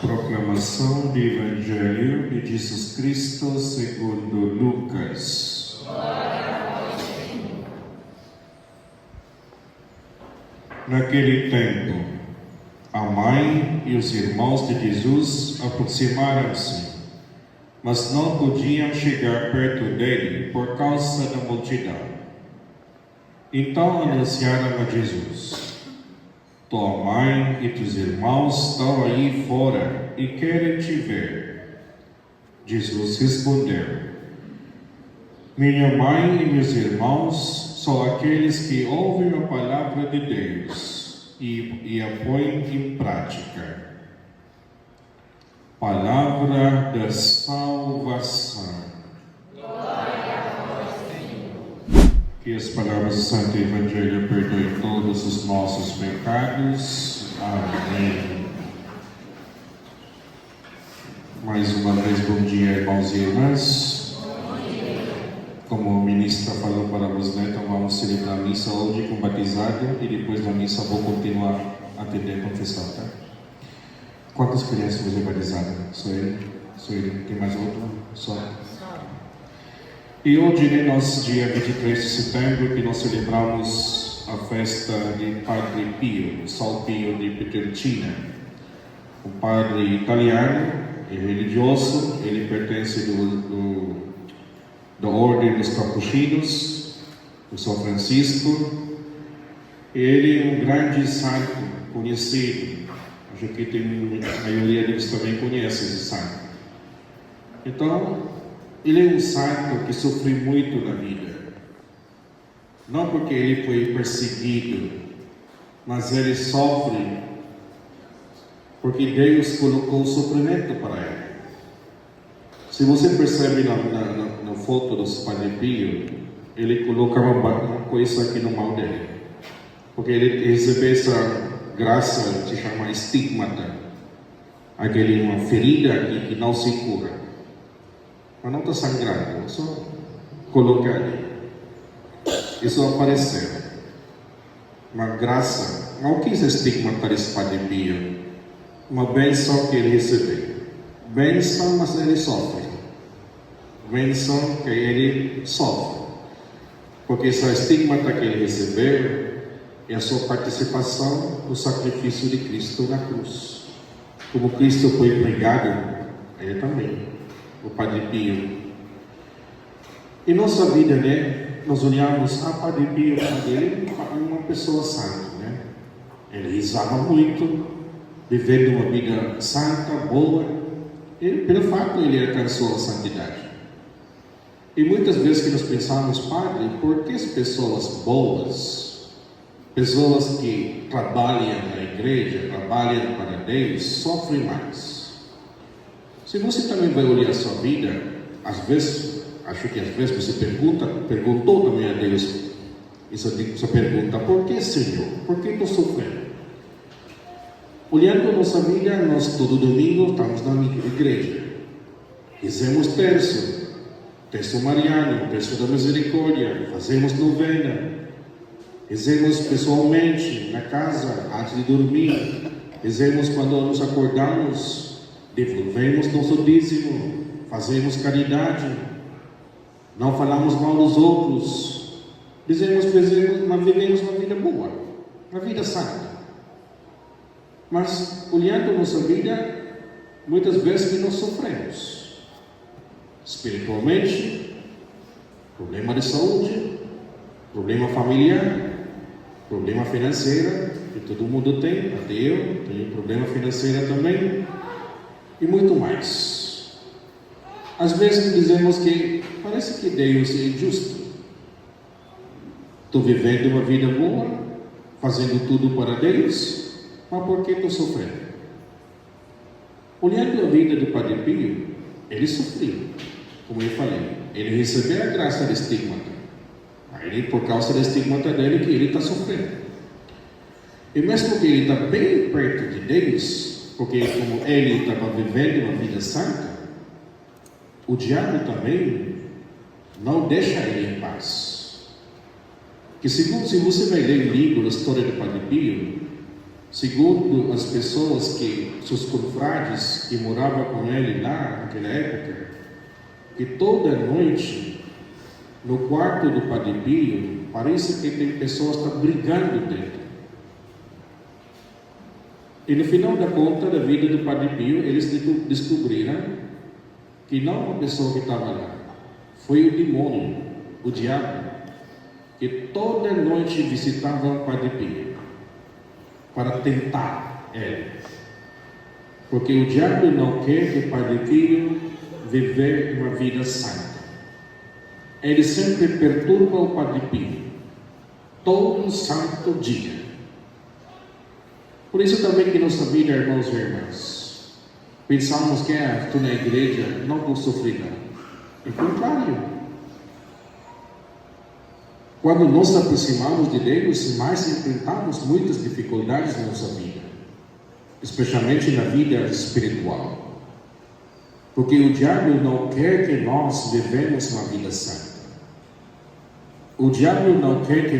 Proclamação do Evangelho de Jesus Cristo segundo Lucas. Naquele tempo, a mãe e os irmãos de Jesus aproximaram-se, mas não podiam chegar perto dele por causa da multidão. Então anunciaram a Jesus: tua mãe e teus irmãos estão aí fora e querem te ver. Jesus respondeu: minha mãe e meus irmãos são aqueles que ouvem a palavra de Deus e a põem em prática. Palavra da salvação. Que as palavras do Santo Evangelho perdoem todos os nossos pecados. Amém. Mais uma vez, bom dia, irmãos e irmãs. Como o ministro falou para você, então vamos celebrar a missa hoje com batizado e depois da missa vou continuar a atender a confissão, tá? Quantas crianças você batizaram? Só ele? Tem mais outro? Só. E hoje, nosso dia 23 de setembro, que nós celebramos a festa de Padre Pio, São Pio de Pietrelcina. O padre italiano e religioso, ele pertence da Ordem dos Capuchinos, do São Francisco. Ele é um grande santo conhecido. Acho que a maioria deles também conhece esse santo. Então, ele é um santo que sofreu muito na vida. Não porque ele foi perseguido, mas ele sofre porque Deus colocou o sofrimento para ele. Se você percebe na foto do Padre Pio, ele coloca uma coisa aqui no mão dele. Porque ele recebeu essa graça que se chama estigmata. Uma ferida aqui que não se cura. Mas não está sangrando, só colocar ali. Isso apareceu. Uma graça. Não quis estigmatizar esse Padre Pio. Uma bênção que ele recebeu. Bênção, mas ele sofre. Bênção que ele sofre. Porque essa estigmata que ele recebeu é a sua participação no sacrifício de Cristo na cruz. Como Cristo foi pregado, ele também. O Padre Pio. Em nossa vida, nós olhamos, Padre Pio, ele é uma pessoa santa, Ele rezava muito, vivendo uma vida santa, boa, e pelo fato ele alcançou a santidade. E muitas vezes que nós pensamos, Padre, por que as pessoas boas, pessoas que trabalham na igreja, trabalham para Deus, sofrem mais? Se você também vai olhar a sua vida, às vezes você perguntou também a Deus essa pergunta: por que, Senhor? Por que estou sofrendo? Olhando a nossa vida, nós todo domingo estamos na igreja, fizemos terço mariano, terço da misericórdia, fazemos novena, fizemos pessoalmente na casa antes de dormir, fizemos quando nos acordamos. Devolvemos nosso dízimo, fazemos caridade, não falamos mal dos outros, vivemos uma vida boa, uma vida santa. Mas, olhando a nossa vida, muitas vezes nós sofremos. Espiritualmente, problema de saúde, problema familiar, problema financeiro, que todo mundo tem, até eu tenho problema financeiro também. E muito mais. Às vezes dizemos que parece que Deus é injusto. Estou vivendo uma vida boa, fazendo tudo para Deus, mas por que estou sofrendo? Olhando a vida do Padre Pio, ele sofreu, como eu falei. Ele recebeu a graça do estigmata. Por causa do estigmata dele, que ele está sofrendo. E mesmo que ele está bem perto de Deus, porque como ele estava vivendo uma vida santa, o diabo também não deixa ele em paz. Que segundo, se você vai ler o livro da história do Padre Pio, Segundo as pessoas seus confrades que moravam com ele lá naquela época, que toda noite, no quarto do Padre Pio, parece que tem pessoas que estão brigando dentro. E no final da conta da vida do Padre Pio, eles descobriram que não uma pessoa que estava lá, foi o demônio, o diabo, que toda noite visitava o Padre Pio para tentar ele. Porque o diabo não quer que o Padre Pio viver uma vida santa. Ele sempre perturba o Padre Pio, todo santo dia. Por isso também que nossa vida, irmãos e irmãs, pensamos que estou na igreja, não vou sofrer não. É contrário. Quando nos aproximamos de Deus, mais enfrentamos muitas dificuldades na nossa vida, especialmente na vida espiritual. Porque o diabo não quer que nós vivemos uma vida santa. O diabo não quer que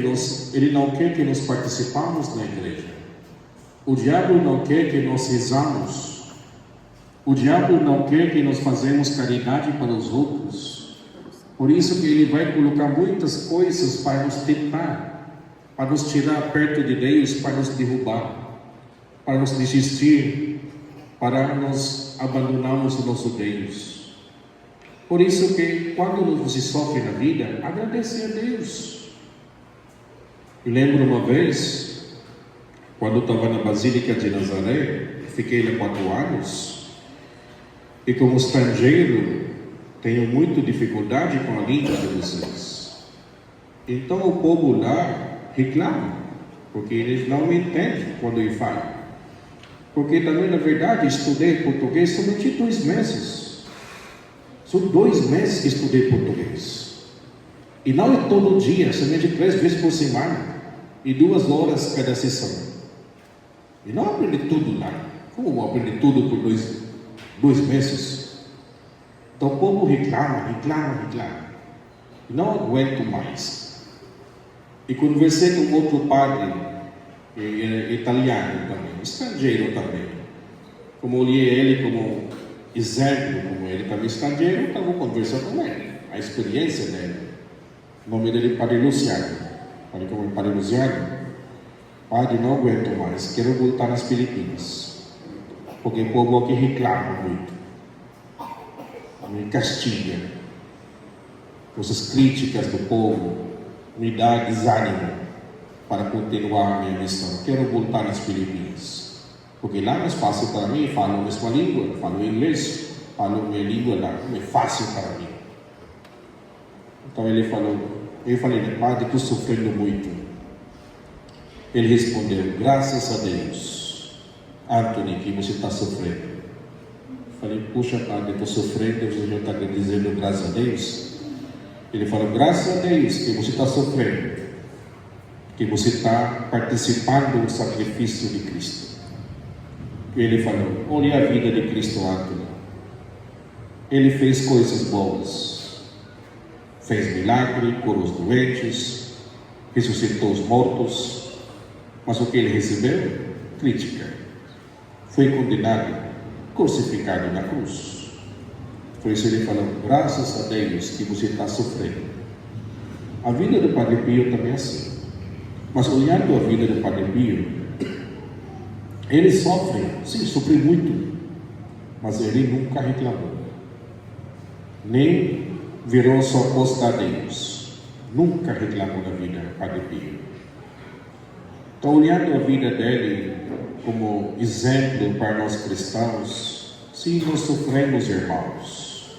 nós participamos na igreja. O diabo não quer que nós rezamos. O diabo não quer que nós fazemos caridade para os outros. Por isso que ele vai colocar muitas coisas para nos tentar, para nos tirar perto de Deus, para nos derrubar, para nos desistir, para nos abandonarmos o nosso Deus. Por isso que quando você sofre na vida, agradece a Deus. Eu lembro uma vez, quando eu estava na Basílica de Nazaré, fiquei lá 4 anos, e como estrangeiro, tenho muita dificuldade com a língua de vocês. Então o povo lá reclama, porque eles não me entendem quando eu falo. Porque também, na verdade, estudei português somente 2 meses. São 2 meses que estudei português. E não é todo dia, somente 3 vezes por semana, e 2 horas cada sessão. E não aprendi tudo lá. Como vou aprender tudo por 2 meses? Então o povo reclama. E não aguento mais. E conversei com outro padre, italiano também, estrangeiro também. Como olhei ele como exemplo, como ele também estrangeiro, então vou conversar com ele. A experiência dele. O nome dele é Padre Luciano. Padre Luciano. Padre, não aguento mais, quero voltar nas Filipinas, porque o povo aqui reclama muito, me castiga, essas críticas do povo me dá desânimo para continuar a minha missão. Quero voltar nas Filipinas, porque lá é mais fácil para mim, falo a mesma língua, falo inglês, falo minha língua lá, é fácil para mim. Então eu falei, Padre, estou sofrendo muito. Ele respondeu, graças a Deus, Anthony, que você está sofrendo. Falei, puxa, Padre, estou sofrendo, você já está dizendo graças a Deus? Ele falou, graças a Deus que você está sofrendo, que você está participando do sacrifício de Cristo. E ele falou, olha a vida de Cristo, Anthony. Ele fez coisas boas, fez milagre, curou os doentes, ressuscitou os mortos. Mas o que ele recebeu? Crítica. Foi condenado, crucificado na cruz. Por isso ele falou, graças a Deus que você está sofrendo. A vida do Padre Pio também é assim. Mas olhando a vida do Padre Pio, ele sofre, sim, sofre muito. Mas ele nunca reclamou. Nem virou sua costa a Deus. Nunca reclamou da vida do Padre Pio. Então, olhando a vida dele como exemplo para nós cristãos, sim, nós sofremos, irmãos,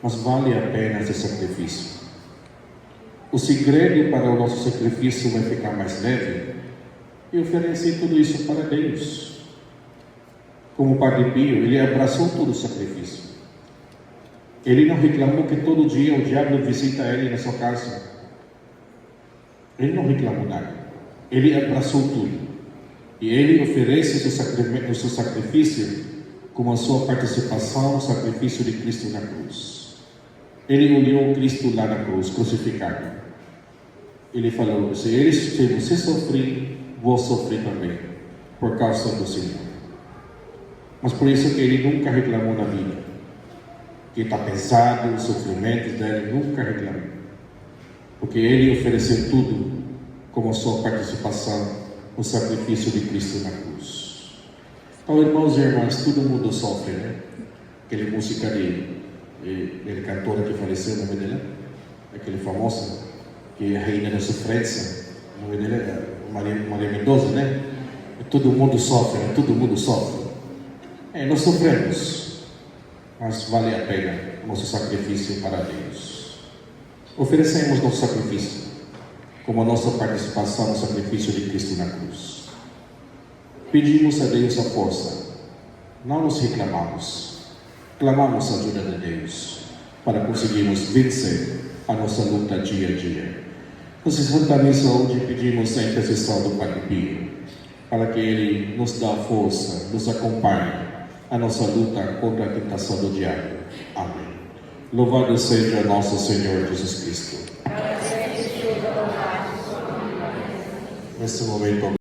mas vale a pena esse sacrifício. O segredo para o nosso sacrifício vai ficar mais leve e oferecer tudo isso para Deus. Como o Padre Pio, ele abraçou todo o sacrifício. Ele não reclamou que todo dia o diabo visita ele na sua casa. Ele não reclamou nada. Ele abraçou tudo. E ele oferece o seu sacrifício como a sua participação no sacrifício de Cristo na cruz. Ele olhou Cristo lá na cruz, crucificado. Ele falou, se você sofrer, vou sofrer também. por causa do Senhor. Mas por isso que ele nunca reclamou na vida. Que está pesado, os sofrimentos dele, nunca reclamou. Porque ele ofereceu tudo como sua participação no sacrifício de Cristo na cruz. Então, irmãos e irmãs, todo mundo sofre, né? Aquela música de cantora que faleceu, o nome dela? Aquele famoso, que é a rainha da sofrência, o nome dela é Maria Mendonça, né? Todo mundo sofre, né? Todo mundo sofre. Nós sofremos, mas vale a pena o nosso sacrifício para Deus. Oferecemos nosso sacrifício como a nossa participação no sacrifício de Cristo na cruz. Pedimos a Deus a força, não nos reclamamos, clamamos a ajuda de Deus para conseguirmos vencer a nossa luta dia a dia. Nessa Santa Missa hoje pedimos a intercessão do Padre Pio, para que Ele nos dê força, nos acompanhe a nossa luta contra a tentação do diabo. Amém. Louvado seja nosso Senhor Jesus Cristo. Nesse momento,